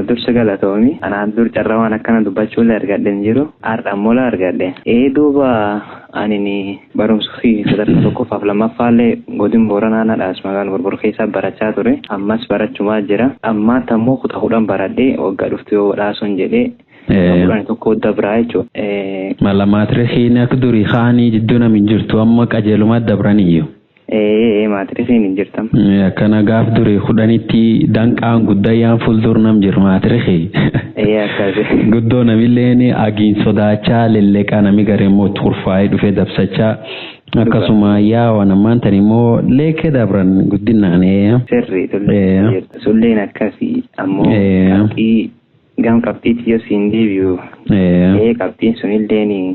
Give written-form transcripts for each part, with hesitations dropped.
dursa galatoomii anaan dur carrawaan akkana dubbachuullee argadhen jiru ardhammola argadhe duuba ani barumsa fi sadarkaa tokkoffaaf lammaffaallee godin booranaadhaas magaalaa borbor keessaa barachaa ture ammas barachumaa jira ammaatti ammoo kudha baradhee waggaa dhuftu yoo badhaason jedhee Bulan tokko dabraa jechuudha. Maatirii hin akka durii haanii jidduu namiin jirtu amma qajeeluma dabraniyyuu. Maatirii hin jirtam. Akkana gaaf durii kudhanitti danqaan guddayyaan fuuldur nam jiru maatirii. Akkasii. Guddoo namillee agiin sodaachaa lelleqaa nami gareemmoo turfaa'ee dhufee dabsachaa. Akkasuma yaa namaan tan immoo leekee dabran guddinaan. Sirrii sulleen akkasii ammoo gam qabxiiti yoo siin deebi'u qabxiin sunillee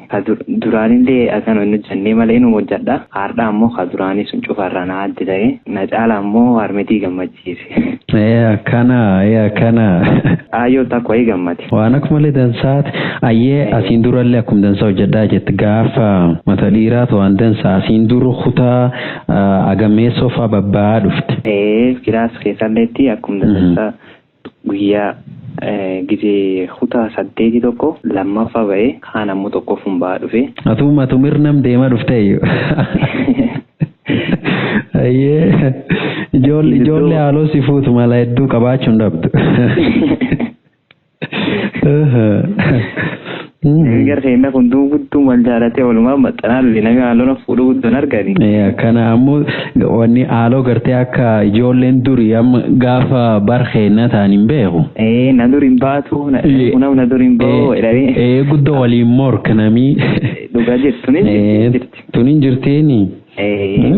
duraanillee akkan nu jennee malee nu hojjedha haadha ammoo ka duraanii sun cufarra na addi ta'e na caala ammoo harmeetii gammachiise. Akkana. Ayyoo takko ayii gammate. Waan akkumallee dansaati ayyee asiin durallee akkuma dansaa hojjedhaa jette gaafa mata dhiiraatu waan dansaa asiin duru kutaa agameessoo fa'aa babba'aa dhufte. Kilaas keessalleetti akkuma dansaa guyyaa. Gizee kutaa 8 tokko lammaffaa ba'ee kaan ammoo tokko fumbaa dhufe. Atu mirnam deemaa dhufteeyyu. Ijoollee haaloo si fuutu mala hedduu qabaachuun dhabdu. Gargaarsa kun guutuu wal jaalatee walumaa maxxanaa lulli namni haaloo fuudhuu guddoon argani. Kana ammoo wanni haaloo gartee akka ijoolleen durii amma gaafa barxeenna ta'an hin beeku. Na duriin baatu na duriin ba'oo jedhanii. Guddoo waliin morka namii. Dhugaa jirtu tuniin jirteeni.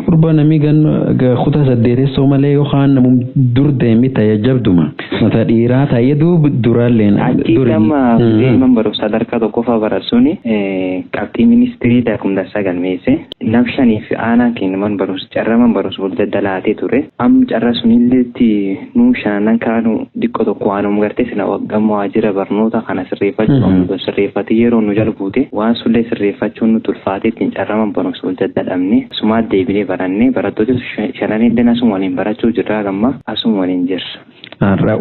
Kurba namii kutaa 8 malee yookaan namuun dur deemee tajaajabduma. Mata dhiiraa ta'ee duraalleen. Amma deeman barumsa sadarkaa tokkoffaa barasuun qabxii ministirii daakumda sagalmeesse nam shaniif aanaan kennaman barumsa carraman barumsa wal daddalaatee ture. Amma carra sunilleetti nuu shanan kaanu dhiqqoo tokko waanuma gartee sina waggamma waajjira barnoota kana sirreeffachuu sirreeffatee yeroo nu jalbuute waan sullee sirreeffachuun nu tulfaatee ittiin carraman barumsa wal daddadhamne. Sumaa deebilee barannee barattoota shananillee asuma waliin barachuu jirraa gamma asuma waliin jirra.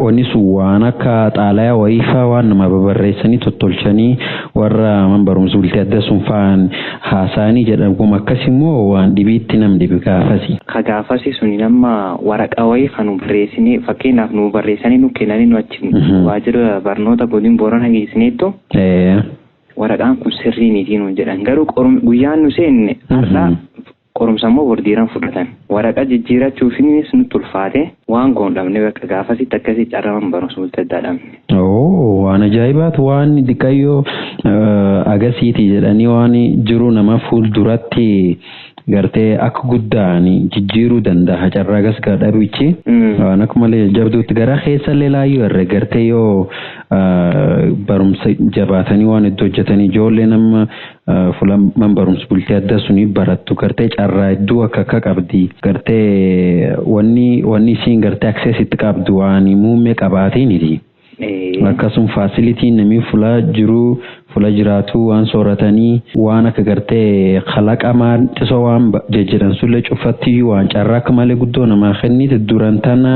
Wanni sun waan akka xaalayaa wayiifaa waan nama babarreessanii tottolchanii warra man barumsa bultee adda sun fa'aan haasa'anii jedhamu akkasimmoo waan dhibiitti nam dhibi gaafasi. Ka gaafasi suni nama waraqaa wayii kan nu barreessinee fakkeenyaaf nu barreessanii nu kennanii nu achi waajjira barnoota godin boorana geessineetto. Waraqaan kun sirrii miti nu jedhan garuu guyyaan nu seenne har'aa qorumsa immoo bordiiraan fudhatan waraqaa jijjiirachuufinis nu tulfaate waan goondhamne bakka gaafasitti akkasii carraman barumsa bultaddaadhaan. Waan ajaa'ibaatu waan xiqqayyoo agasiiti jedhanii waan jiru nama fuulduratti gartee akka guddaan jijjiiruu danda'a carraa gas gadhabichi waan akkumallee jabduutti gara keessallee laayyoo irra gartee yoo barumsa jabaatanii waan itti hojjetanii ijoollee nama fulaman barumsa bultee adda suni barattu gartee carraa iddoo akka qabdi gartee wanni isiin gartee akseesitti qabdu waan muummee qabaateeniti. Akkasuma faasilitiin namni fula jiraatu waan sooratanii waan akka gartee kalaqamaa tisoo waan jejjedhan sulle cufatti waan carraa akka malee guddoo namaa kenniiti duran tana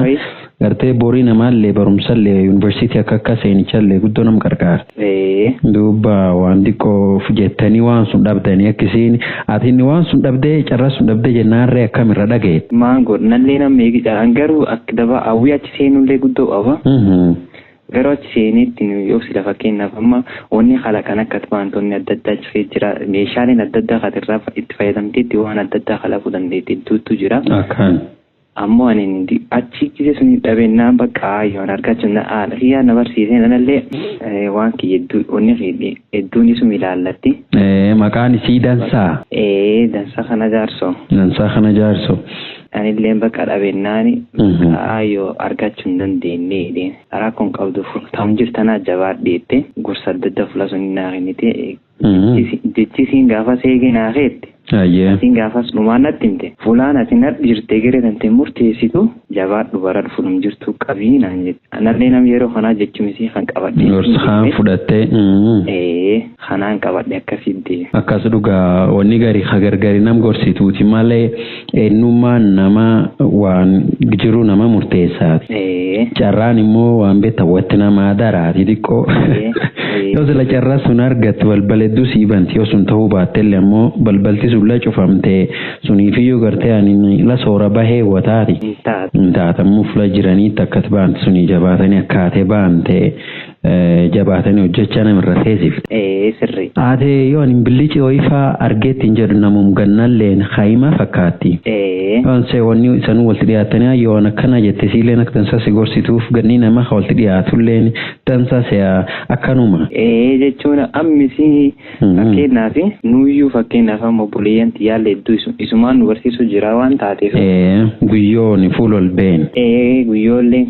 gartee borii namaallee barumsallee yuunivarsiitii akka seenichallee guddoo nam gargaara. Duuba waan xiqqoo jettanii waan sun dhabdanii akkasiin ati waan sun dhabdee carraa sun dhabdee jennaarree akkamirra dhaga'e. Maangoo nallee namni eegiidhaan garuu akka daba hawwii achi seenullee guddoo qaba. Garuu achi seeneetti yoo sila fakkeenyaaf amma wanni kalaqan akka wantoonni adda addaa cufee jira meeshaaleen adda addaa katirraa itti fayyadamteetti waan adda addaa kalaquu dandeetti hedduutu jira. Ammoo ani achi gisee sun dhabennaan bakka ayyoon argachuun hiyyaa na barsiisee anallee waan kiyya wanni hedduun isuma ilaallatti. Maqaan isii Dansaa. Dansaa kana jaarso. Dansaa kana jaarso. Anillee bakka dhabennaani ayyoo argachuu hin dandeenye rakkoon qabdu ta'uun jirtanaa jabaadheette gorsa adda addaa fuula sun naa kennite jechisiin gaafa seegee naa keette. Atiin gaafas dhumaan natti himte fulaan atiin jirtee garee tantee murteessitu jabaadhu bara fulum jirtu qabii naan jette. Anallee nam yeroo kanaa jechuunisii kan qabadhe. Gorsaan fudhattee. Kanaan qabadhe akkasitti. Akkas dhugaa wanni garii gargari nam gorsituuti malee eenyummaan nama waan jiru nama murteessaati. Carraan immoo waan beektaawwatti nama daraati xiqqoo. Yoo sila carraa sun argattu balbal hedduu sii banti yoo sun ta'uu baattellee ammoo balbalti sun la cufamtee suniifiyyuu gartee ani la soora bahee wataati. Intaatamuu fula jiraniitti akkas baanti sunii jabaatanii akkaatee baantee jabaatanii hojjechaa namirra teessifte. Sirri. Ate yoo ani billichi ho'ifaa argeetti hin jedhu namuun gannalleen haayima fakkaatti. Onse wanni isanuu walitti dhiyaatanii yoo akkana jette siileen akka tansaa si gorsituuf ganni nama walitti dhiyaatulleen tansaa si'a akkanuma. Jechuun ammisi fakkeenyaaf nuyyuu fakkeenyaaf amma obboleeyyan xiyyaalla hedduu isumaan nu barsiisu jira waan taateef. Guyyoon fuul ol been. Guyyoollee.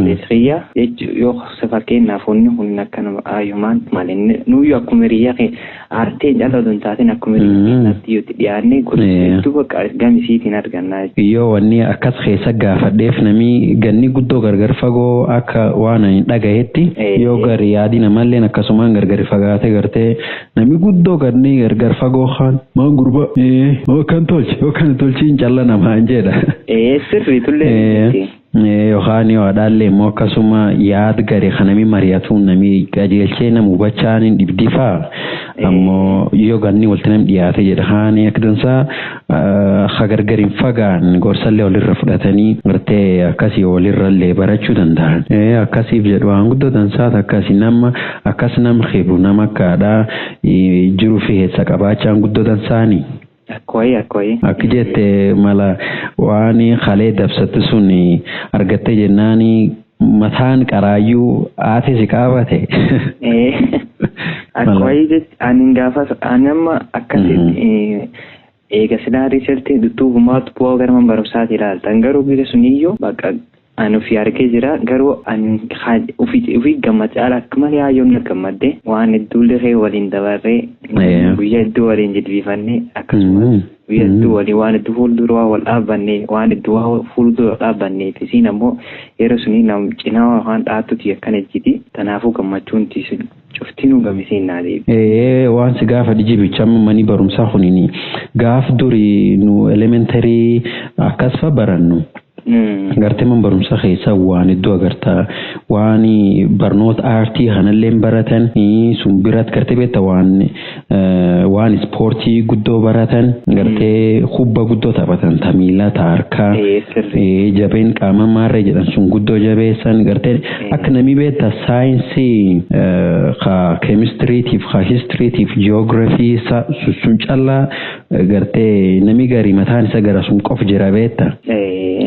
Leesfiyyaa jechuun yoo fakkeenyaaf wanni kun akkanuma ayyumaan malee nuyyuu akkuma hiriyaa aartee jala oduun taateen akkuma hiriyaa natti yoo dhiyaanne hedduu bakka gamisiitiin argannaa. Yoo wanni akkas keessa gaafadheef namni ganni guddoo gargar fagoo akka waan hin dhagayetti yoo gari yaadi namallee akkasumaan gargar fagaate gartee namni guddoo ganni gargar fagoo kaan maan gurba kan tolchi hin calla namaa jedha. Sirri tullee. Yookaan yoo adaallee immoo akkasuma yaad gari kanami mari'atuun nami qajeelchee nama hubachaan hin dhibdifaa ammoo yoo ganni walitti nam dhiyaate jedha haani akka dansaa gargar hin fagaan gorsallee walirra fudhatanii gartee akkasii walirrallee barachuu danda'an. Akkasiif jedhu waan guddoo dansaat akkasii nama akkas nam heebu nama akkaadhaa jiruu fi heessa qabaachaan guddoo dansaanii. Akkooyi. Akka jette mala waan halee dabsatti sun argattee jennaani mataan qaraayyuu aate si qaabate. Akkooyi jechuun ani gaafas ani amma akkasitti eega silaa riisaltii dudduubumaatu bu'aa gara man barumsaati ilaaltan garuu biyya suniyyuu bakka ani ofii argee jira garuu ani ofii gammachuu akka malee haayyoon na gammadde waan hedduullee waliin dabarree guyyaa hedduu waliin jilbiifannee akkasumas guyyaa hedduu waliin waan hedduu fuuldura wal dhaabbannee waan hedduu fuuldura dhaabbannee isiin ammoo yeroo sunii nam cinaa waan dhaattuti akkana jiti kanaafuu gammachuun cuftinuu gamisiin naa deebi. Waan si gaafa dijibicha mani barumsaa kunini gaaf durii nu elementarii akkas fa barannu. Gartee man barumsa keessa waan iddoo agartaa waan barnoota aartii kanallee baratan sun biratti gartee beekta waan ispoortii guddoo baratan gartee kubba guddoo taphatan tamiila taarkaa jabeen qaama maarree jedhan sun guddoo jabeessan gartee akka namni beekta saayinsii keemistiriitiif histiriitiif jiyoogiraafii sun callaa gartee namni garii mataan isa gara sun qof jira beekta.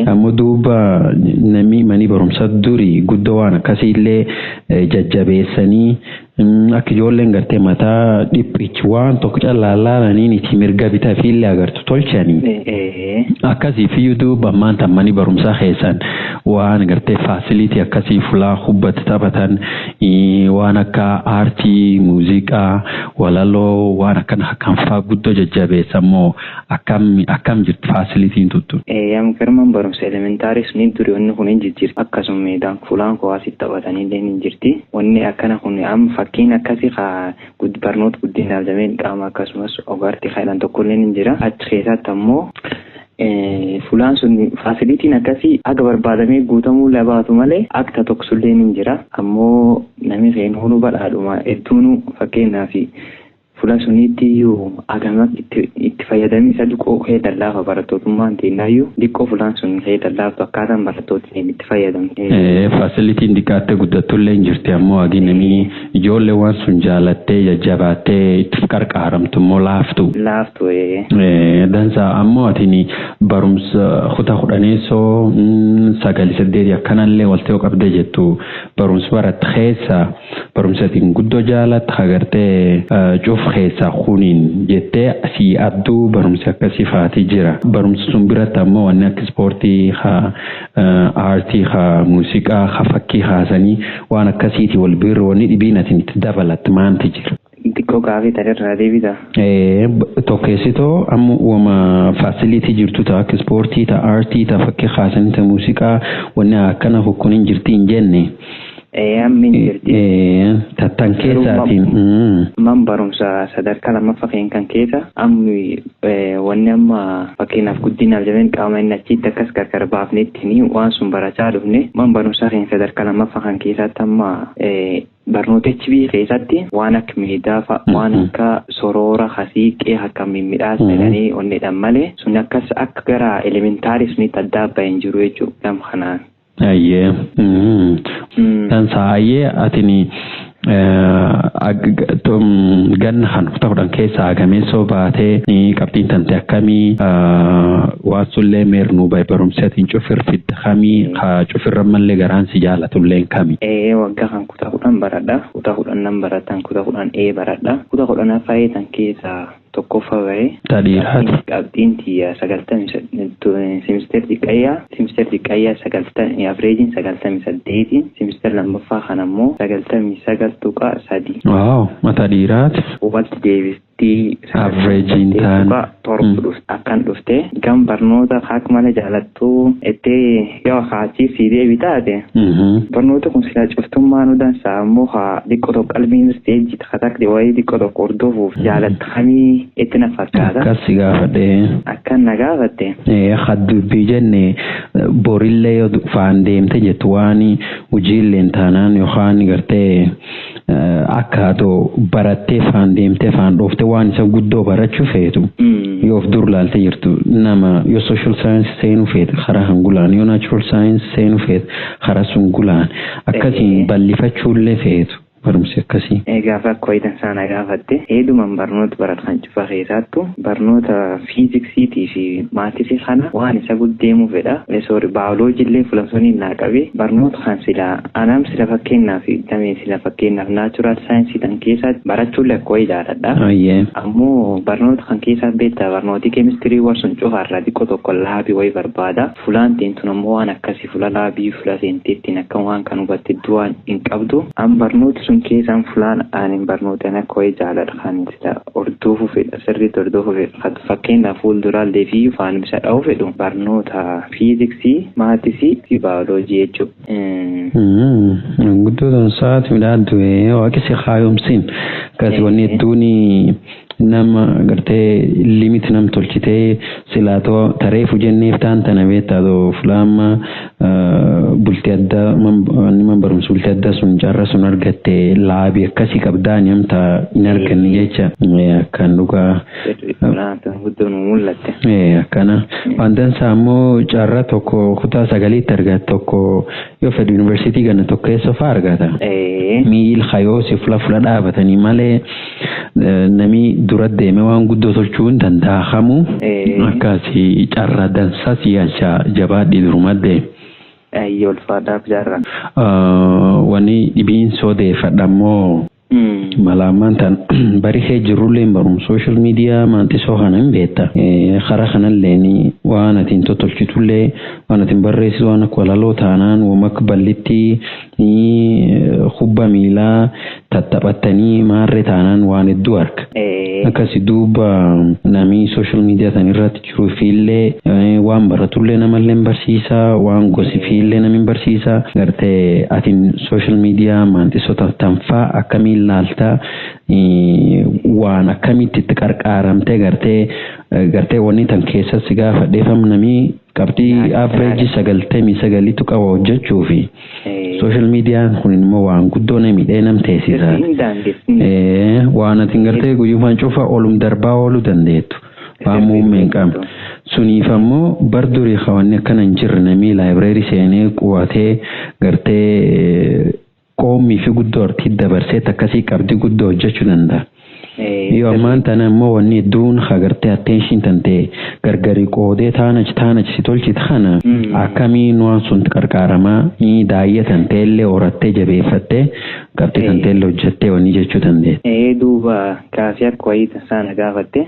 Ammoo duuba namni mani barumsa durii guddoo waan akkasiillee jajjabeessanii akka ijoolleen gartee mataa dhiphichi waan tokko callaalaalaniin itti mirga bitaa fi illee agartu tolchanii. Akkasiifiyyuu duuba maanta mani barumsaa keessan waan gartee faasiliitii akkasii fulaa hubbatti taphatan waan akka aartii, muuziqaa, walaloo waan akkan fa'aa guddoo jajjabeessammoo akkam jirti faasiliitiin tuttu. Garman barumsa elementaarii suniin durii wanni kun hin jirti akkasuma meedaan fulaan kuwaasitti taphatanii illee hin jirti wanni akkana kun amma fakkiin akkasii barnoota guddinaaf dameen qaama akkasumas ogaartii faayidaan tokkollee hin jira achi keessatti ammoo fulaan sun faasiliitiin akkasii akka barbaadamee guutamuu labaatu malee akka tokkollee hin jira ammoo namni seenuu badhaadhuma hedduun fakkeenyaaf fulaan suniitti iyyuu agama itti fayyadamee isa dhiqoo dallaafa barattootummaan teenyaayyuu dhiqoo fulaan sun dallaaftu akkaataan barattootiin itti fayyadamu. Faasilitiin dhiqaattee guddattullee hin jirti ammoo hagi namni ijoollee waan sun jaalattee jajjabaattee itti qarqaaramtu immoo laaftu. Dansaa ammoo atiin barumsa kutaa kudhaneessoo 9-8 akkanallee walta'uu qabdee jettu barumsa baratte keessa barumsatiin guddoo jaalatta agartee cuuf keessa kuniin jettee asii adduu barumsa akkasii fa'aati jira. Barumsa sun biratti ammoo wanni akka ispoortii aartii muuziqaa fakkii haasanii waan akkasiiti wal birra wanni dhibiin atiin itti dabalatti maanti jira. Diqqoo gaafii tarirraa deebita. Tokkeessitoo amma uuma faasilitii jirtu ta'a akka ispoortii ta'a aartii ta'a fakkii haasanii ta'a muuziqaa wanni akkana hukkuun hin jirti hin jenne. Ammin jirti. Tattan keessaatiin. Man barumsa sadarkaa lammaffaa kan keessa ammi wanni amma fakkeenyaaf guddinaaf jedhanii qaama inni achitti akkas gargar baafnetti waan sun barachaa dhufne man barumsa kan sadarkaa lammaffaa kan keessatti amma barnootichi biyya keessatti waan akka miidhaa fa'a waan akka soroora hasiiqee akka mimmiidhaas jedhanii onnedhaan malee sun akkas akka gara elementaarii sunitti adda bahin jiru jechuudha gama kanaan. Ayyee. Tan saayyee atini ganna kan ta'uudhaan keessaa agameessoo baatee ni qabxiin tante akkamii waan sullee meernuu barumsaatiin cufirfidda kamii cufirra mallee garaan si jaalatullee kamii. Waggaa kan kutaa kudhan baradha. Kutaa kudhan nan baratan kutaa kudhan baradha. Kutaa kudhan afaayi tan keessaa tokkoffaa bahee. Tadhiiraati. Qabxiin tiyya 90 simister xiqqayyaa 90 avreejiin 98 simister lammaffaa kan ammoo 99.3. Waaw mata dhiiraati. Walitti deebistii avreejiin taan torba akkan dhufte gam barnoota akka malee jaalattuu itti yoo haachii si deebitaate. Barnoota kun sila cuftummaa nu dansaa ammoo haa dhiqqoo tokko qalbiin isteejii takkatakli wayii dhiqqoo tokko hordofuuf jaalattamii itti na fakkaata. Akkas si gaafadhe. Akkan na gaafatte. Dubbii jenne borillee yoo faan deemte jettu waan hojiillee taanaan yookaan gartee akka atoo barattee faan deemtee faan dhoofte waan isa guddoo barachuu feetu. Yoo of dur laalte jirtu nama yoo social science seenuu feete karaa hangulaan yoo natural science seenuu feete karaa sungulaan akkasiin bal'ifachuullee feetu. Barumsi akkasii. Gaafa akka wayitan sana gaafatte heeduman barnoota baratan cufa keessattu barnoota fiiziksiitii fi maatisii kana waan isa guddeemuu fedha. Baayoloojillee fulamsoniin naa qabe barnoota kan sila anam sila fakkeenyaaf damee sila fakkeenyaaf naachuraal saayinsii tan keessatti barachuullee akka wayii jaaladha. Ammoo barnoota kan keessatti beektaa barnooti keemistirii warsun cufaarraa xiqqoo tokko laabii wayii barbaada. Fulaan teentuun ammoo waan akkasii fula laabii fula seenteettiin akka waan kan hubatte du'aan hin qabdu. Am barnooti sun keessaan fulaan aanin barnootaan akka wayii jaaladha kan sila hordoofuu fedha sirriitti hordoofuu fedha fakkeenyaaf fuulduraallee fi faan bisa dha'uu fedhu barnoota fiiziksii maatisii fi baayoloojii jechuudha. Guddoon sa'aati midhaaddu waaqessi haayomsiin akkasii wanni hedduun nama gartee limit nam tolchitee silaatoo tareefu jenneef taan tana beektaatoo fulaama bultii addaa man barumsa bultii addaa sun carra sun argatte laabii akkasii qabdaan amta hin arganne jecha akkan dhugaa. Guddoon mul'atte. Akkana wantansa ammoo carra tokko kutaa sagaliitti argata tokko yoo fedhu yuunivarsiitii ganna tokko keessa fa'aa argata. Miil hayoo si fula dhaabatanii malee namni dura deeme waan guddoo tolchuu hin danda'amu akkasii carra dansaa siyaasa jabaadhii durumadde. Ayyoo ulfaadhaaf jaarra. Wanni dhibiin soodeeffadhammoo malaamaan tan barihee jirullee barum social media maantisoo kana hin beekta. Karaa kanallee waan atiin tolchitullee waan atiin barreessitu waan akka walaloo taanaan waan akka ballitti kubba miilaa tattaphattanii maarree taanaan waan hedduu arga. Akkasii duuba namni social media tan irratti jiru fiillee waan baratullee namallee barsiisa waan gosifiillee namni barsiisa gartee atiin social media maantisoota tanfaa akkamiin laalta waan akkamitti itti qarqaaramtee gartee wanni tan keessatti gaafadheefam namni qabxii average 99 qaba hojjechuufi social media kun immoo waan guddoo namidhee nam teessisa. Waan atiin gartee guyyumaan cufa olum darbaa ooluu dandeettu. Waan muummeen qabdu. Suniif ammoo bardurii hawaanni akkana hin jirre namni laayibireerii seenee quwatee gartee qoomii fi guddoo artii dabarsee akkasii qabdi guddoo hojjechuu danda'a. Yoo ammaan tana immoo wanni hedduun hagartee attention tantee gargari qoodee taanach si tolchite kana akkamiin waan sun qarqaaramaa daayya tanteellee horattee jabeeffattee qabxii tanteellee hojjettee wanni jechuu dandeenya. Duuba kaasii akka wayii tasaana gaafatte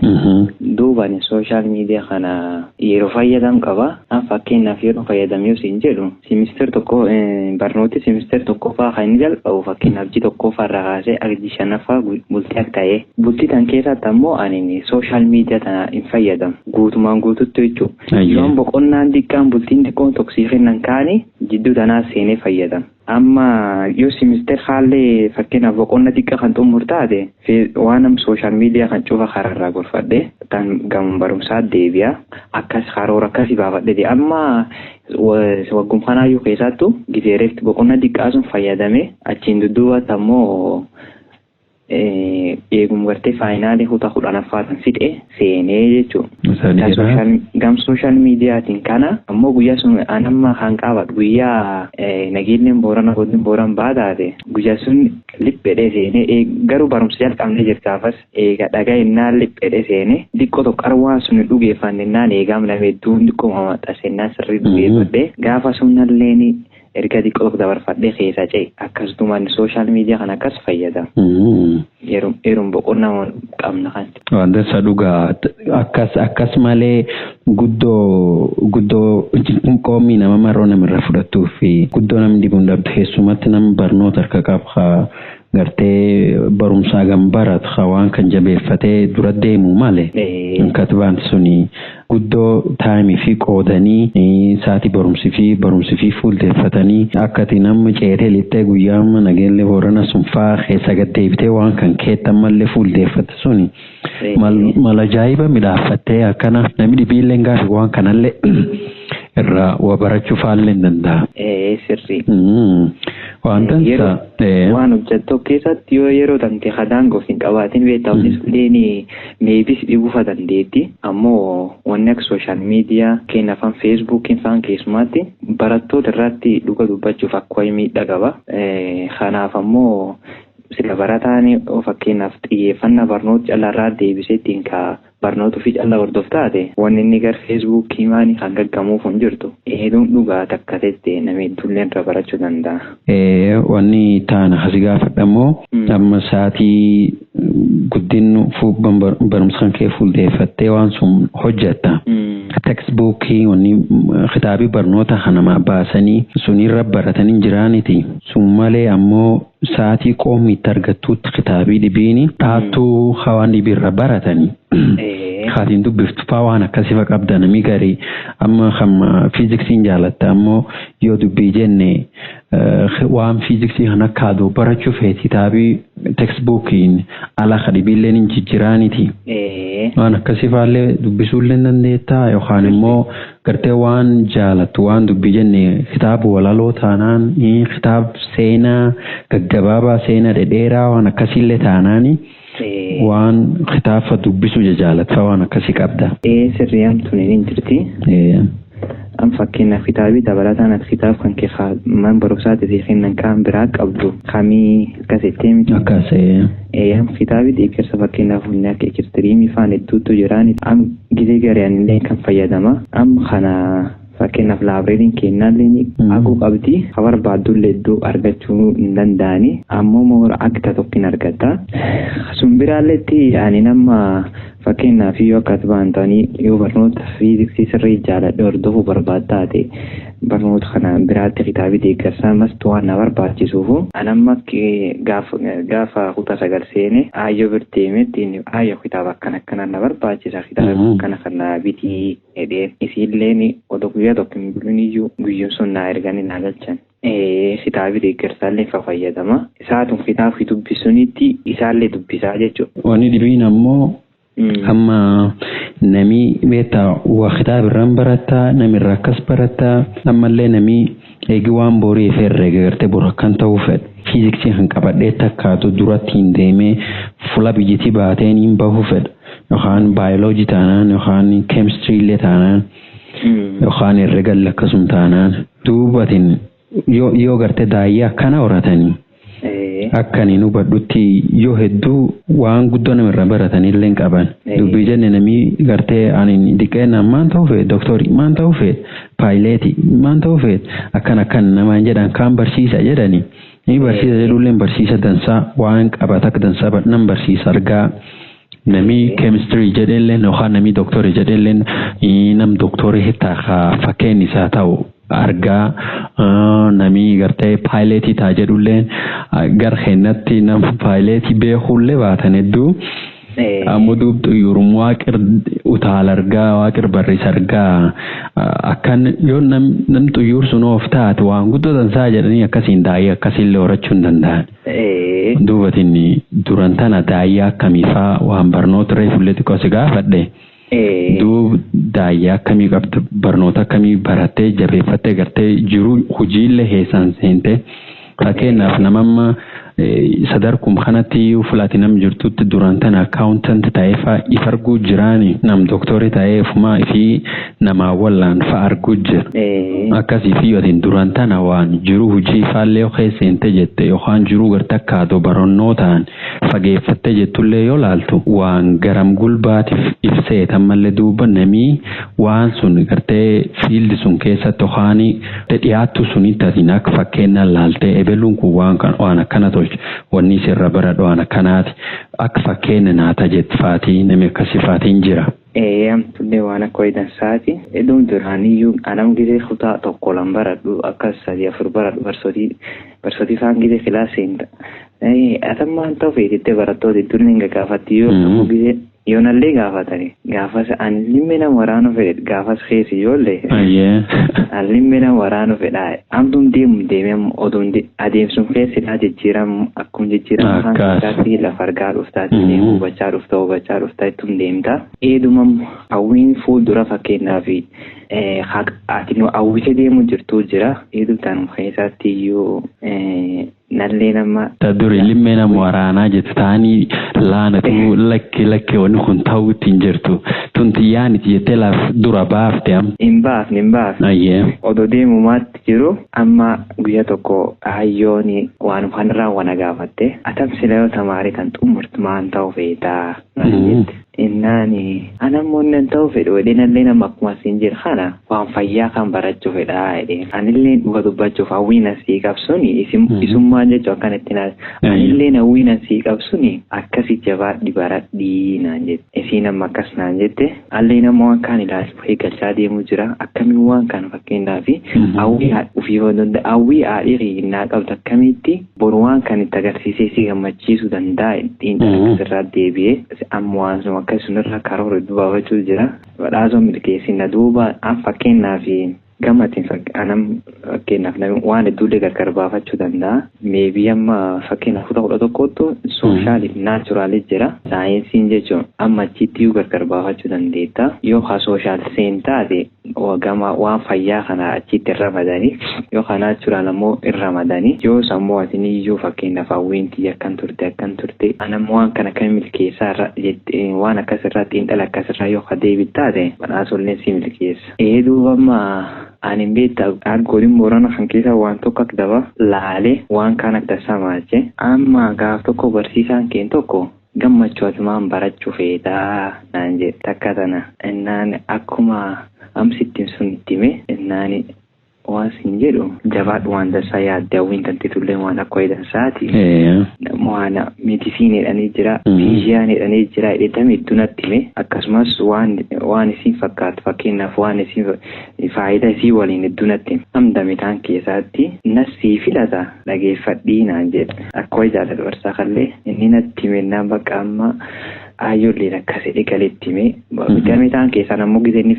duuba social media kana yeroo fayyadam qaba. Fakkeenyaaf yeroo fayyadamuu siin jedhu simister tokko barnooti simister tokkoffaa kan inni jalqabu fakkeenyaaf ji tokkoffaa irraa kaasee arji shanaffaa bultii akka ta'e bultii tan keessatti ammoo ani social media tana hin fayyadamu guutumaan guututti jechuudha. Yoon boqonnaan xiqqaan bultiin xiqqoon toksiifinnan kaani jidduu tanaa seenee fayyadama. Amma yoo simister haallee fakkeenyaaf boqonna xiqqaa kan xumur taate waan am social media kan cufa kararraa gorfadhe tan gam barumsaa deebi'a akkas karoora akkasii baafadhe amma waggum kanaayyuu keessattuu gizeereetti boqonna xiqqaa sun fayyadame achiin dudduubatti ammoo eegum gartee faayinaalee kutaa 10ffaatiin fixee seenee jechuudha. Gam social mediaatiin kana ammoo guyyaa sun anamma kan qabadhu guyyaa nageelleen boorana godin booran baataate guyyaa sun liphedhee seenee garuu barumsa jalqabnee jirtaafas eega dhaga'ennaan liphedhee seenee xiqqoo tokko arwaa sun dhugeeffannennaan eegaam lameettuun xiqqoo maxxasennaan sirrii dhugeeffadhee gaafa sunnalleen erga xiqqoo tokko dabarfadhee keessa ce'e akkasumaan social media kan akkas fayyada. Yeroon boqonnaa qabna kan. Wanta isa dhugaa akkas malee guddoo qoomii nama marroo namirra fudhattuu fi guddoo namni dhibuun dhabdu keessumatti nama barnoota harka qabu gartee barumsaa gambarat waan kan jabeeffatee dura deemu malee katbaan suni guddoo taayimii fi qoodanii saatii barumsi fi fuuldeeffatanii akkati namni ceetee lixxee guyyaa nageellee boorana sun faa keessa gaddeebitee waan kan keettan mallee fuuldeeffate suni mala ajaa'iba midhaaffattee akkana namni dhibiillee gaafi waan kanallee irraa waa barachuu faallee hin danda'a. Sirrii. Waan hojjettu keessatti yoo yeroo dante hadaan gosin qabaatiin beektanis illee meebis dhibuufa dandeetti ammoo wanni akka social media kenna afaan feesbuukiin faan keessumaatti barattoota irratti dhuga dubbachuuf akka miidhaa qaba. Kanaaf ammoo sila barataan fakkeenyaaf xiyyeeffannaa barnoota calarraa deebisee ittiin barnoota fi callaa hordoftaate wanni inni gar feesbuukii maanii kan gaggamuuf hin jirtu hedduun dhugaa takka tettee namni hedduullee irra barachuu danda'a. Wanni taana hasi gaafadhamoo amma sa'aatii guddin barumsa kan kee fuuldeeffattee waan sun hojjetta. Textbookii wanni kitaabii barnoota hanamaa baasanii sunirra baratanii jiraaniti sun malee ammoo sa'aatii qoomiitti argattuutti kitaabii dhibiini dhaattuu hawaan dhibiirra baratanii. Kaatiin dubbiftu faa waan akkasii qabda namni garii amma hamma fiiziksiin jaalatta ammoo yoo dubbii jenne waan fiiziksii kan akka aduu barachuu feeti kitaabii textbookiin ala kadhibiilleen hin jijjiraaniti. Waan akkasii faallee dubbisuullee dandeettaa yookaan immoo gartee waan jaalattu waan dubbii jenne kitaaba walaloo taanaan kitaaba seenaa gaggabaabaa seenaa dhedheeraa waan akkasiillee taanaani. Waan kitaaba dubbisuu jaalata waan akkasii qabda. Sirrii amtuun hin jirti. Am fakkeenyaaf kitaabii dabalataan akka kitaaba kan keessaa man barumsaati fi kennan kaan biraa qabdu kamii akkasitti miti. Akkasii. Am kitaabii deeggarsa fakkeenyaaf humni akka ekistiriimii faan hedduutu jiraan am gizee gareen illee kan fayyadama am kana fakkeenyaaf laabireeriin kennaallee aguu qabdi ka barbaaddullee iddoo argachuu hin danda'ani ammoo moora akka tokkin argata. Sun biraalleetti ani nama fakkeenyaaf yoo akkas ba'an ta'anii yoo barnoota fiiziksii sirrii jaaladhe hordofuu barbaaddaate barnoota kana biraatti kitaabii deeggarsaa mastu waan na barbaachisuufu anamma gaafa kutaa 9 seene aayyoo birteemetti aayyoo kitaaba akkana na barbaachisa kitaaba akkana kana bitii edheen isiilleen odoo guyyaa tokko hin buliniyyuu guyyuun sun na erganii na galchan. Kitaabii deeggarsaallee fayyadama. Isaatun kitaaba dubbisunitti isaallee dubbisaa jechuudha. Wanni dhibiin ammoo amma nami beektaa waa kitaaba irraan barataa namirraa akkas barataa ammallee nami eegi waan borii fi herreega gartee bor akkan ta'uu fedha. Fiiziksii kan qabadhee takkaatu duratti hin deemee fuula biyyattii baateen hin bahuu fedha. Yookaan baayoloojii taanaan yookaan keemistiriillee taanaan yookaan herreega akkasuma taanaan duubatiin yoo gartee daayyaa akkana horatanii akkaniin hubadhutti yoo hedduu waan guddoo namirra baratanillee qaban dubbii jenne namii gartee ani diqeenaan maan ta'uu fedhe dooktorii maan ta'uu fedhe paayileetii maan ta'uu fedhe akkan namaan jedhan kaan barsiisa jedhani ni barsiisa jedhullee barsiisa dansaa waan qabata akka dansaa nan barsiisa argaa. Nami keemistirii jedhellee yookaan nami dooktorii jedhellee nam dooktorii hitaa fakkeen isaa ta'u argaa nami gartee paayileetii taa jedhullee gar kennatti nam paayileetii beekullee baatan hedduu ammoo duub xuyyuurum waaqir utaal argaa waaqir barris argaa akkan yoo nam xuyyuur sun of taate waan guddatan saa jedhanii akkasiin daa'ii akkasiillee horachuu hin danda'an. Duubatiin duran tana daa'ii akkamiifaa waan barnoota reefullee xiqqoo si gaafadhe. Duub daa'ii akkamii qabda barnoota akkamii barattee jabeeffattee gartee jiru hojiillee heessan seente fakkeenyaaf namamma sadarkum kanatti ufulaati nam jirtutti duran tana accountant ta'ee fa if arguu jiraani nam doktori ta'ee fumaa fi nama wallaan fa arguu jira akkasii fi yotiin duran tana waan jiru hojii faallee keesseente jette yookaan jiru garta kaadoo barannootaan fageeffatte jettullee yoo laaltu waan garam gulbaatiif ibseetan mallee duuba namii waan sun gartee fiildi sun keessatti yookaan dhiyaattu sunitti atiin akka fakkeenyaan laaltee ebeluun kun waan akkana tolche wanni sirra baradhu waan akkanaati akka fakkeenya naata jettifaatii namni akkasii faatiin jira. Amtullee waan akka wayidan saati edduun duraaniyyuu anam gisee kutaa tokko lan baradhu akka 3-4 baradhu barsooti faan gisee kilaasiin atammaan ta'u feetitte barattooti durni hin gaafatti yoo gisee yoonallee gaafatani gaafas anillee nama waraanu fedhe gaafas keessa ijoollee anillee nama waraanu fedha amtuun deemee oduun adeemsuun keessaa jijjiiramu akkuma jijjiiramu kan keessatti lafa argaa dhuftaati deemu hubachaa dhuftaa ittiin deemta eedumam hawwiin fuuldura fakkeenyaaf ati nu hawwise deemu jirtu jira eedumtaan keessatti iyyuu nallee nama taduri limmee nama waraanaa jettu taanii laanatu lakke wanni kun ta'uutti hin jirtu tunti yaaniti jettee laaf dura baafte am hin baafne odoo deemumaatti jiru amma guyyaa tokko hayyooni waan kanarraa wana gaafatte atam sila yoo tamaarii kan xumurtu maan ta'u feetaa innaani anammoo nan ta'u fedhu edeenallee nama akkuma siin jira kana waan fayyaa kan barachuu fedhaa edeen anillee dhuga dubbachuuf hawwiina sii qabsuni isummaan jechuu akkanatti anillee hawwiina sii qabsuni akkasi jabaadhi baradhii naan jette isiin amma akkas naan jette allee nama waan kaan ilaalu eeggachaa deemuu jira akkamiin waan kana fakkeenyaaf hawwii ufii hodonda hawwii haadhii riinnaa qabdu akkamitti boru waan kan itti agarsiisee si gammachiisuu danda'a ittiin sirraa deebi'ee amma waan sun akkasumarra karoora dubbachuu jira badhaasoo milkeessin na duuba fakkeenyaaf gammatiin fakkeenyaaf waan hedduullee gargar baafachuu danda'a meebii amma fakkeenyaaf kudha tokkottu sooshaaliif naachuraalis jira saayinsiin jechuun amma achitti gargar baafachuu dandeetta yoo haa sooshaal seentaate gama waan fayyaa kana achitti irra ramadanii yoo haa naachuraal ammoo irra ramadanii yoo sammuu atiin iyyuu fakkeenyaaf hawwiintii akkan turte anammoo waan kana kan milkeessaa waan akkasirraa xiinxala akkasirraa yoo haa deebittaate badhaasollee si milkeessa duuba amma ani beekta alkooliin boorana kan keessa waan tokko akka daba laalee waan kaan akka samaache amma gaaf tokko barsiisaan keen tokko gammachuu asumaan barachuu feetaa naan jedhe takka tana innaan akkuma amsittiin sun itti hime innaan waan siin jedhu jabaadhu waan dansaa yaadde hawwiin kan titullee waan akka wayidan saati waan meedisiinii jedhanii jira fiiziyaan jedhanii jira jedhamee dunatti hime akkasumas waan isin fakkaatu fakkeenyaaf waan isin faayidaa isii waliin dunatti hamdame taan keessaatti nasii filata dhageeffadhii naan jedhe akka wayi jaalladhu barsaa kallee inni natti himennaan bakka amma aayyoolleen akkasii dhigaletti hime damee taan keessaa nammoo gizeenni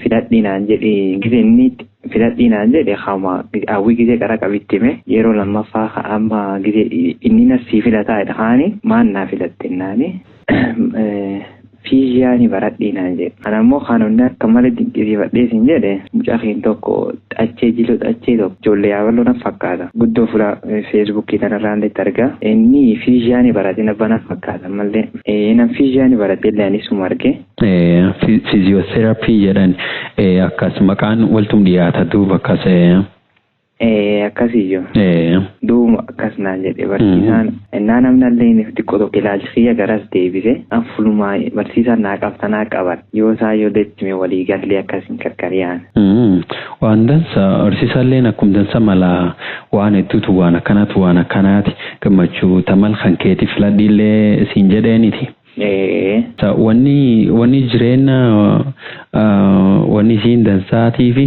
filadhiinaan jedhe hama hawwii gizee qara qabitti hime yeroo lammaffaa amma gizee inni nasii filataa jedha haani maan naa filattennaani fiiziyaanii baradhiinaan jedhe anammoo kaanonni akka malee dinqisiifadheesin jedhe mucaakiin tokko xachee tokko ijoollee yaabaloo na fakkaata guddoo fula feesbuukii kanarraa illee argaa inni fiiziyaanii baratee nabbana fakkaata mallee nam fiiziyaanii baratee illee anisuma arge. Fiiziyooterapii jedhan akkas maqaan waltum dhiyaata duuba akkas. Akkasiyyoo duuma akkas naan jedhe barsiisaan innaa namnallee xiqqoo tokko ilaalchisiya garas deebise anfulumaa barsiisaan naa qaban yoo isaa yoo deettime walii gallee akkasiin karkariyaan. Waan dansa barsiisaalleen akkuma dansa mala waan hedduutu waan akkanaati gammachuu tamal kan keetiif filadhiillee siin jedheeniiti. Wanni jireenya wanni siin dansaatii fi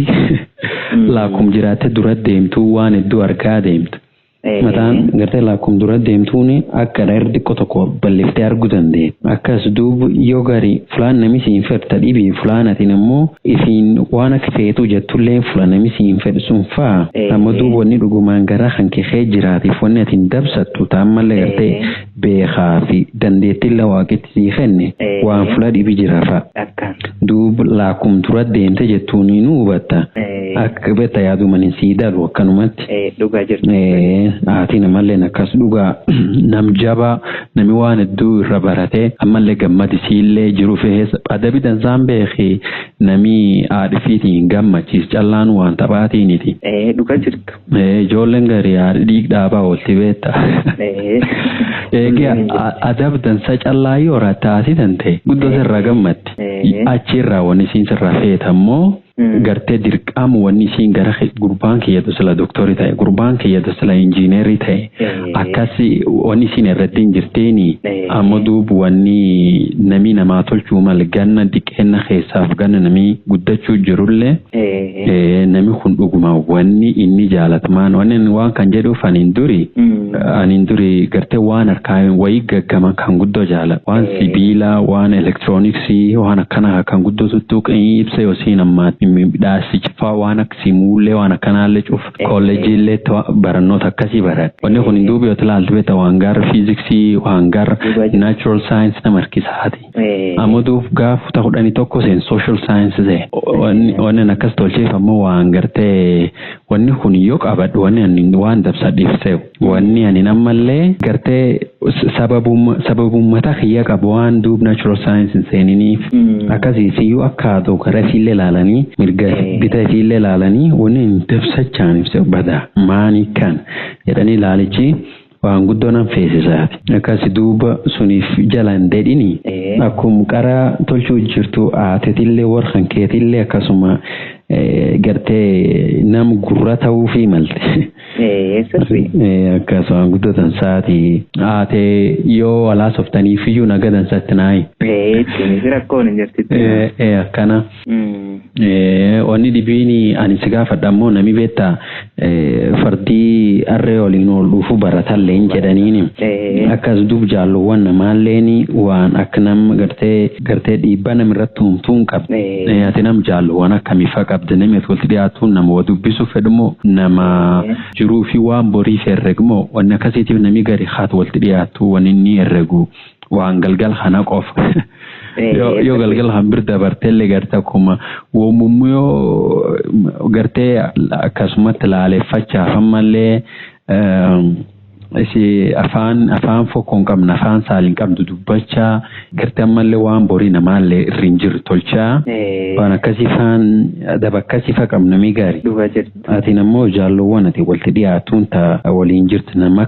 laakum jiraatte dura deemtu waan hedduu argaa deemtu. mataan gartee lakkum dura deemtuuni akka dheer xiqqoo tokko balliftee arguu dandeenya. Akkas duuba yoo gari fulaan namni siin fedha dhibii fulaanatiin immoo ifiin waan akka feetu jettullee fulaan namni siin fedhu sun fa'a. Amma duuba wanni dhugumaan garaa kan kee jiraatiif wanni atiin dabsattu ta'an malee gartee beekaa fi dandeettii illee waaqetti sii kenne waan fulaa dhibii jira fa'a. Duuba lakkum dura deemte jettuun ni hubatta. Akka beektaa yaadumanii sii dalu akkanumatti. Dhugaa jirtu. Ati namallee akkas dhugaa nam jabaa nami waan hedduu irra baratee ammallee gammadisiillee jiru fe'eessa adabi dansaan beekee nami haadhifiitiin gammachiis callaan waan taphaatiiniti. Dhugaa jirtu. Ijoolleen gari haadhi dhiigdhaabaa oolti beekta. Adab dansa callaa yoo rattaasi tante guddoo sirraa gammatti. Achirraa wanni siin sirraa feetammoo. Gartee dirqamu wanni isiin gara gurbaan keeyyatu sila doktorii ta'e gurbaan keeyyatu sila injiineerii ta'e akkasi wanni isiin irratti hin jirteeni amma duubu wanni nami namaa tolchuu mal ganna diqeenna keessaaf ganna nami guddachuu jirullee nami kun dhuguma wanni inni jaalatamaan wanni waan kan jedhuuf anin duri gartee waan harkaa wayii gaggama kan guddoo jaala waan sibiila waan elektirooniksii waan akkana kan guddoo tuttuuq ibsa yosiin ammaatti midhaasichifaa waan akkasiimuullee waan akkanaallee cuuf kolleejiillee barannoota akkasii baran wanni kun hin duubi yoo ilaaltu beekta waan gaara fiiziksii waan gaara naachuraal saayinsii nama harkisaati amma duuf gaafa 11 seen sooshaal saayinsii wanni akkas tolcheef ammoo waan gartee wanni kun yoo qabadhu wanni waan dabsadhiifse wanni ani nammallee gartee sababummataa kiyya qabu waan duub naachuraal saayinsii seeniniif akkasii siyyuu akka aduu gara fiillee ilaalanii mirga bita fiillee ilaalanii wanni dabsachaan ibsa bada maanii kan jedhanii ilaalichi waan guddoo nan feesisaati akkasi duuba suniif jalaan deedhini akkuma qaraa tolchuu jirtu aatetillee warqan keetillee akkasuma gartee nam gurra ta'uu fi malte. Akkasuma guddatan saati ate yoo alaasoftaniif iyyuu nagadan sattinaayi. Rakkoon hin jirti. Akkana. Wanni dhibiini ani si gaafadha ammoo nami beektaa fardii harree waliin ol dhufu baratallee jedhaniini. Akkas duub jaalluwwan namaalleeni waan akka nam gartee dhiibbaa namirratti humtuun qabne. Ati nam jaalluwwan akkamiifaa qabde namni walitti dhiyaatuun nama dubbisu fedhumoo nama jiruu fi waan borii herregmoo wanni akkasiitiif nami gari haatu walitti dhiyaatu wanni inni herregu waan galgal kana qofa. Yoo galgal hambir dabarteellee gartee akkuma woomummoo yoo gartee akkasumatti laaleeffachaaf ammallee isi afaan fokkoon qabna afaan saaliin qabdu dubbachaa gartee ammallee waan borii namaallee irriin jiru tolchaa waan akkasii faan daba akkasii fa qabnamii gaarii. Ati nammoo jaalluwwan ati walitti dhiyaatuun ta'a waliin jirtu nama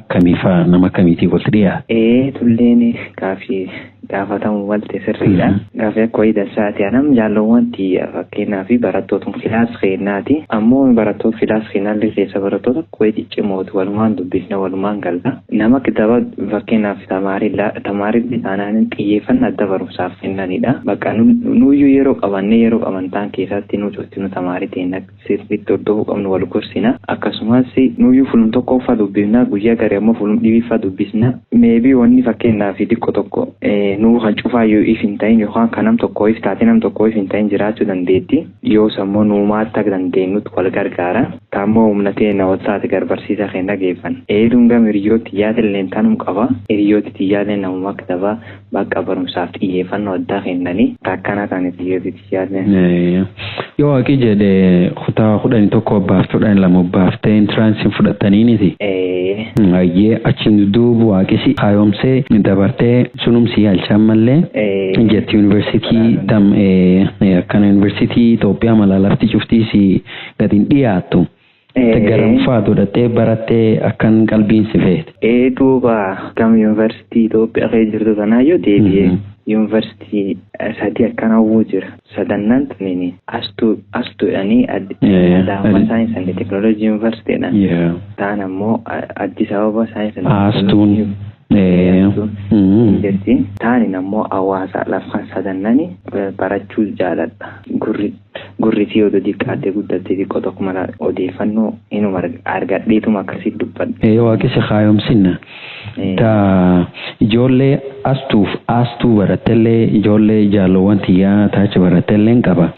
akkamiitiif walitti dhiyaatu. Tulleen gaafatamu walte sirriidha. Gaafa koyi dasaati anam jaalluwwanti fakkeenyaa fi barattoota filaas keenyaati. Ammoo barattoota filaas keenyaallee keessa barattoota koyi ciccimooti walumaan dubbisna walumaan galta. Nama kitaaba fakkeenyaaf tamaarii taanaan xiyyeeffannaa adda barumsaaf kennanidha. Bakka nuyyuu yeroo qabantaan keessatti nu cutinu tamaarii teenya sirriitti hordofuu qabnu wal gorsina. Akkasumas nuyyuu fulum tokko uffaa dubbisna guyyaa garii ammoo fulum dhibiffaa dubbisna. Meebii wanni fakkeenyaaf xiqqoo tokko nuu kan cufaayyuu if hin ta'in yookaan kan nam tokkoo if taate nam tokkoo if hin ta'in jiraachuu dandeetti. Yoo sammoo nuumaatti akka dandeenyutti wal gargaara. Taammoo humna teenya wal garbarsiisaa keenya geeffan. Eeruun gama hiriyooti yaadallee tanum qaba. Hiriyooti yaadallee namummaa kitaba bakka barumsaaf xiyyeeffannoo addaa kennanii akkana kan hiriyooti yaadallee. Yoo haqi jedhee kutaa 11 baaftuudhaan 2 baaftee intiraansiin fudhataniiniti. Ayyee achiin duubu waaqisi haayomsee dabartee sunumsi halchaan mallee jetti yuunivarsiitii akkana yuunivarsiitii Itoophiyaa malaalafti cuftiisi gadiin dhiyaattu. Garamfaa godhattee barattee akkan qalbiin si feete. Duuba gama yuunivarsiitii Itoophiyaa keessa jirtu kanaa yoo deebi'ee yuunivarsiitii sadii akkana hawwuu jira. Sadannaan tunini astuudhaanii Adaama saayinsii fi teekinooloojii yuunivarsiitiidha. Ta'an ammoo Addis Ababa saayinsii. Astuun jirti. Taani ammoo hawaasa lafaan sadannani barachuu jaaladha. Gurritii oduu xiqqaatee guddattee xiqqoo tokko mala odeeffannoo inuma argadheetuma akkasii dubbadha. Waaqessa kaayomsinna. Ijoollee astuu barattellee ijoollee jaalowwan xiyyaa taacha barattellee qaba.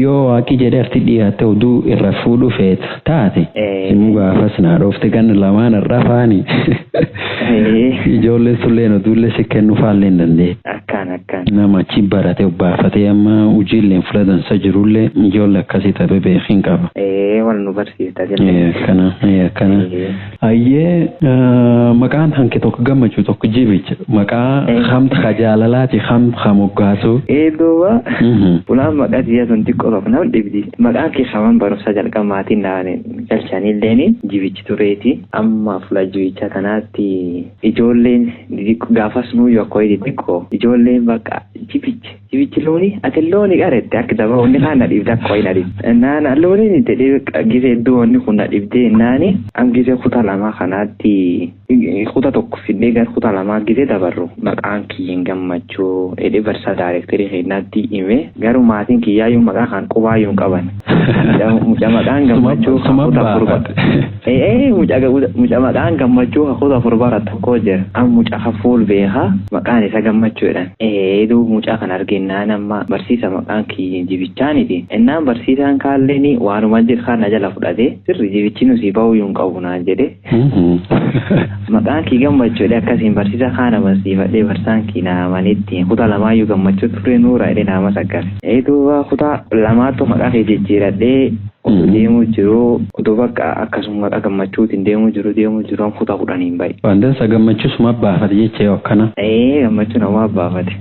Yoo waaqi jedhee arti dhiyaate oduu irra fuudhu feet taate immoo gaafas naa dhoofte ganna lamaan irra faani. Ijoollee sulleen oduullee si kennu faallee hin dandeenye. Akkaan. Nama achi barate baafatee amma hojiillee fudhatansa jirullee ijoollee akkasii ta'e beekin qaba. Wal nu barsiista jennee. Kana. Ayyee maqaan hanke tokko gammachuu tokko jibicha maqaa hamta jaalalaati ham oggaasu. Duuba fulaan maqaa xiyyaa sun xiqqoo tokko nama dhibdi. Maqaan kee haman barumsa jalqabaatiin naane galchanilleen jibichi tureeti. Amma fula jibicha kanaatti ijoolleen gaafas nuyi akka ho'i xiqqoo ijoolleen bakka jibichi loonii ati loonii qarette akka daba onni kaan na dhibde akka ho'i na dhibde. Naana loonii jedhee gisee iddoo onni kun na dhibdee naani am gisee kutaa lamaa kanaatti kutaa tokko fidee gara kutaa lamaa gisee dabarru maqaan kiyyin gammachuu edee barsaa daayirektarii keenyaatti hime garuu maatiin kiyyaayyuu maqaa kan qubaayyuun qaban. Mucaa maqaan gammachuu kutaa furbaata. Mucaa maqaan gammachuu kutaa furbaata tokko jira. Am mucaa hafuul beekaa maqaan isa gammachuu jedhan. Duuba mucaa kan arginaan amma barsiisa maqaan kiyyin jibichaaniti. Innaan barsiisaan kaalleen waanuma jiru kana jala fudhatee sirri jibichi nusi bahuyyuun qabu naan jedhe. Maqaan kii gammachuudha akkasiin barsiisa kana barsiifadhee barsaan kii naamanitti kutaa lamaayyuu gammachuu ture nuura jedhee nama saggare. Duuba kutaa lamaattu maqaa kee jijjiiradhee deemuu jiru oduu bakka akkasuma maqaa gammachuutiin deemuu jiru kutaa 10 bahe. Wantoota gammachuusuma baafate jechee akkana. Gammachuu nama baafate.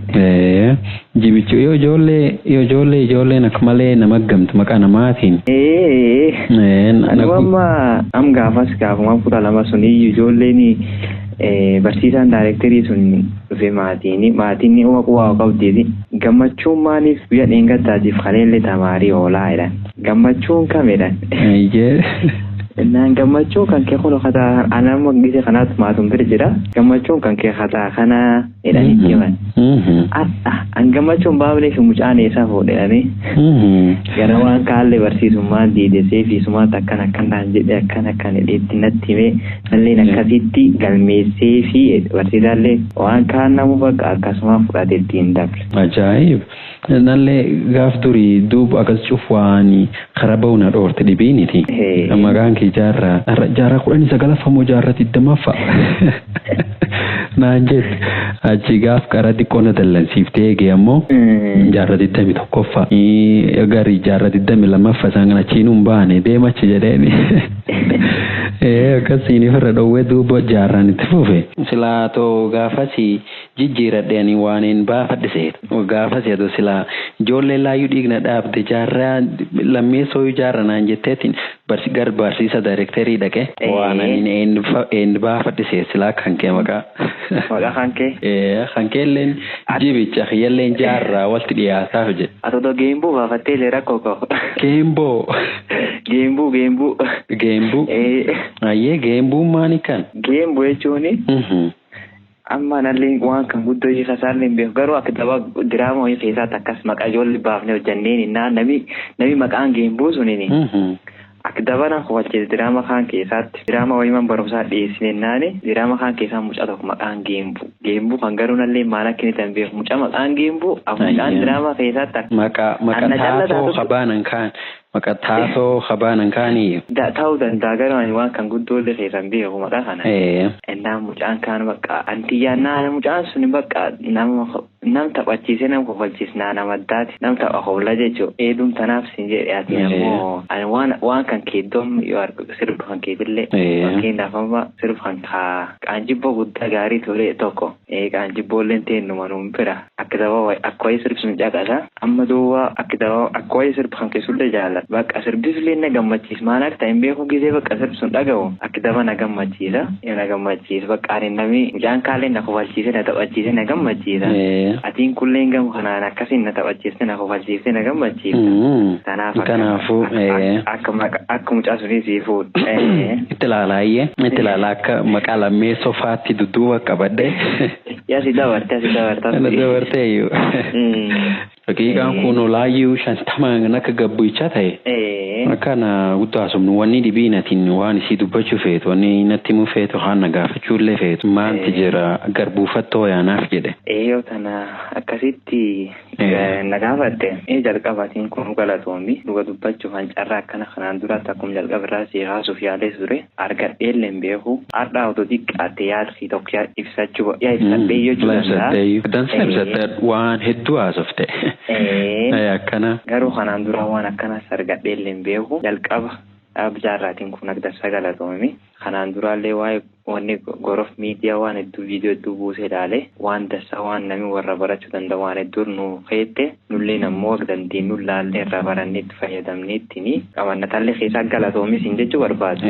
Jibichuu yoo ijoolleen akka malee nama gamtu maqaa namaatiin. Am gaafuma kutaa lama suni ijoolleen barsiisaan daayirektarii sun dhufe maatiin uma quwaa qabdeeti. Gammachuun maaliif biyya dheengaddaatiif kaleellee tamaarii oolaa jedhan. Gammachuun kamedhan. Naan gammachuun kan kee kun kataa anama gisee kanaatti maatum bira jira. Gammachuun kan kee kataa kana jedhanii jiran. An gammachuun baablee fi mucaan eessaa fuudhanii. Gara waan kaallee barsiisummaan diidesee fi sumaatti akkanaan jedhee akkan jedheetti natti himee nalleen akkasitti galmeessee fi barsiisaallee waan kaan namu bakka akkasuma fudhatee ittiin dabre. Ajaa'ib. Nallee gaaf durii duuba akkas cufaanii karaa ba'uuna dhoorte dhibiiniti. Maqaan kee jaarraa 19 jaarraa 20 naan jetti achi gaaf karaa xiqqoona dallansiiftee eegee ammoo jaarraa 21 garii jaarraa 22 isaan kana chiinuun baane deemachi jedheeni. Akkasiin irra dhowwee duuba jaarraan itti fufe. Silaatoo gaafasi jijjiiradheen waan hin baafadhiseetu. Gaafasi ado silaa ijoollee laayyuu dhiigna dhaabde jaarraa lammeessoo jaarra naan jetteetiin barsiisa daayirektarii dhaqe waan hin baafadhisee silaa kan kee maqaa. Maqaa kan kee? Kan keelleen jibicha kiyyalleen jaarraa walitti dhiyaasaaf jedhe. Atoo geembuu baafattee leera kookoo. Geemboo. Geembuu. Ayyee geembuun maani kan? Geembuu jechuuni. Amma nallee waan kan guddoo isa isaallee hin beeku garuu akka tapha diraama wayii keessaatti akkas maqaa ijoollee baafnee hojjanneen namni maqaan geembuu suniini. Akka dabalan qofachiis diraama kaan keessaatti diraama wayii man barumsaa dhiyeessinennaani diraama kaan keessaa mucaa tokko maqaan geembuu. Geembuu kan garuu nallee maal akka inni tan beeku mucaa maqaan geembuu mucaan diraama keessaatti. Maqaa taatoo qabaanan kaan. Maka taasoo kabaanan kaanii. Ta'uu danda'a garuu waan kan guddoollee keessan beeku maqaa kana. Innaan mucaan kaan bakka antiyyaannaa mucaan suni bakka nam taphachiisee nam kofalchiisnaa nama addaati nam tapha hoola jechuudha. Eedum tanaaf sin jedhaatiin ammoo waan kan keeddoom yoo argu sirbu kan keetillee fakkeenyaaf amma sirbu kan qaanjibboo guddaa gaarii ture tokko qaanjibboolleen teennuma nuun bira akka akkitaba akkooyi sirbisuun caqasa amma duuba akkitaba akkooyi sirb kan keessulle jaalladha bakka sirbislee na gammachiis maal akka ta'in beeku gisee bakka sirbisuun dhaga'u akkitaba na gammachiisa bakka ani namni jaan kaalee na kofalchiise na taphachiise na gammachiisa atiin kulleen gamu kanaan akkasiin na taphachiiste na kofalchiiste na gammachiisa kanaafuu akka mucaa sunii sii fuudha itti ilaalaa akka maqaa lammee sofaatti dudduuba qabadhe si dabartee iyyuu Daqiiqaan kun olaayyuu 50 akka gabbuichaa ta'e akkana guddaasumnu wanni dhibiinatiin waan isii dubbachuu feetu wanni natti himuu feetu haana gaafachuullee feetu maalti jira garbuufattoo yaanaaf jedhe. Yoo tana akkasitti na gaafatte jalqabaatiin kun galatoomii dhuga dubbachuuf hancarraa akkana kanaan duraatti akkuma jalqabarraa si haasuuf yaalees ture argadheellee hin beeku har'aa otoo xiqqaatte yaadii tokko ibsachuu ibsadhee jechuudha. Dansa ibsadhee waan hedduu haasofte. Akkana garuu kanaan dura waan akkanas argadheellee hin beeku jalqaba abjaarraatiin kun akka dansa galatoomii kanaan duraallee waa'ee wanni gorof miidiyaa waan hedduu viidiyoo hedduu buusee ilaalee waan dansa waan namni warra barachuu danda'u waan hedduu nu feette nullee ammoo dandeenyu laallee irraa barannee itti fayyadamnee ittiin qabannatallee keessaa galatoomis hin jechuu barbaadu.